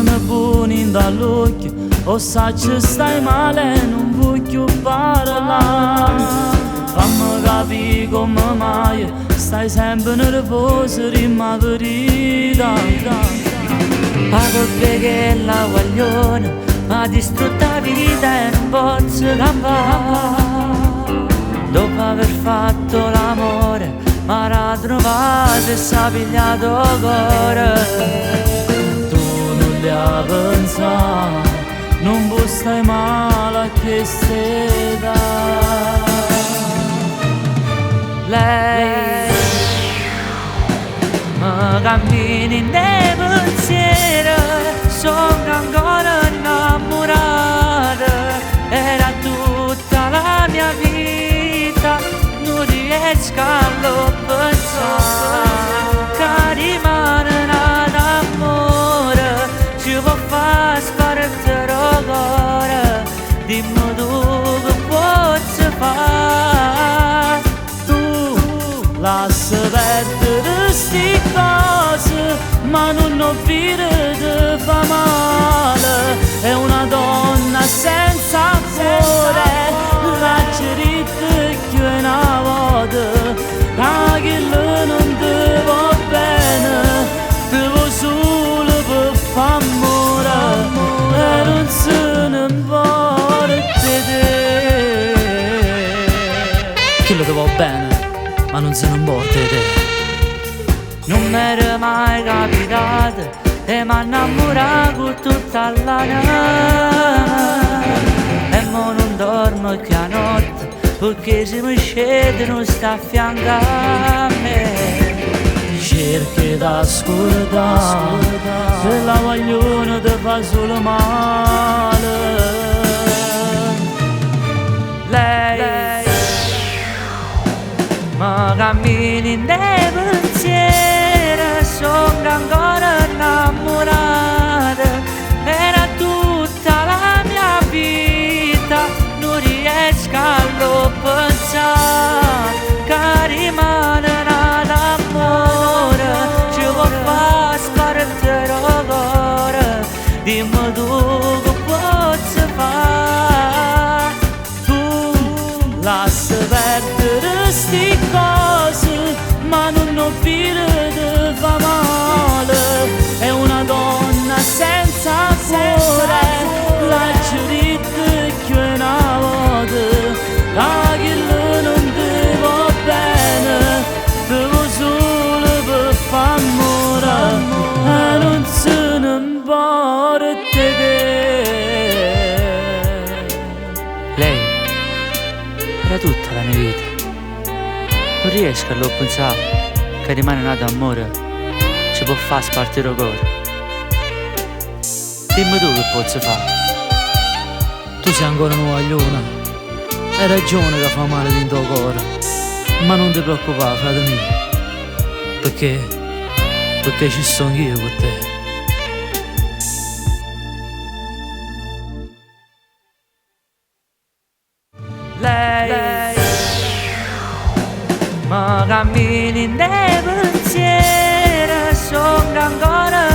mi puni dall'occhio, o sa che stai male, non voglio parlare. Fammi capire come mai stai sempre nervoso di ma verità. La colpa che la guaglione m'ha distrutto la vita e non posso campare. Dopo aver fatto l'amore m'ha trovato e s'ha pigliato il cuore. Tu non li hai pensato, non puoi stare male a che stai. Lei mi cammini nei pensieri, sono ancora innamorata. Era tutta la mia vita, non riesco a lo pensare. Che rimane un amore, ci può far sparire il cuore. Dimmi tu che posso fare. Lascia perdere sti cose, ma non ho vita fa male. È una donna senza cuore, la cerita che una volta. A chi non ti va bene, ti va solo per far amore, e non se ne importa di te. Chi lo ti va bene, ma non se ne importa di te. Non mi era mai capitato e mi innamoravo con tutta la notte. E mo non dormo che a notte, perché se mi scende non sta a fianco a me. Cerchi d'ascoltare, se la guagliona ti fa solo male. Lei ma cammini nei pensieri, sono ancora innamorata. Era tutta la mia vita, non riesco a lo pensare. Che rimane un amore, ci può far sparire il cuore. Dimmi tu che posso fare. Tu lascia perdere sti cose, ma non ho vita di fa male. È una donna senza cuore, la cerita che una volta. A chi non ti va bene, ti va solo per far amore, e non se ne importa di te. Lei era tutta la mia vita, non riesco a lo pensare. Che rimane nato amore, ci può far spartire il cuore. Dimmi tu che posso fare. Tu sei ancora una guagliona, hai ragione che fa male dentro il cuore, ma non ti preoccupare, frate mio, perché ci sono io con te. Lei ma cammini nei pensieri, sono ancora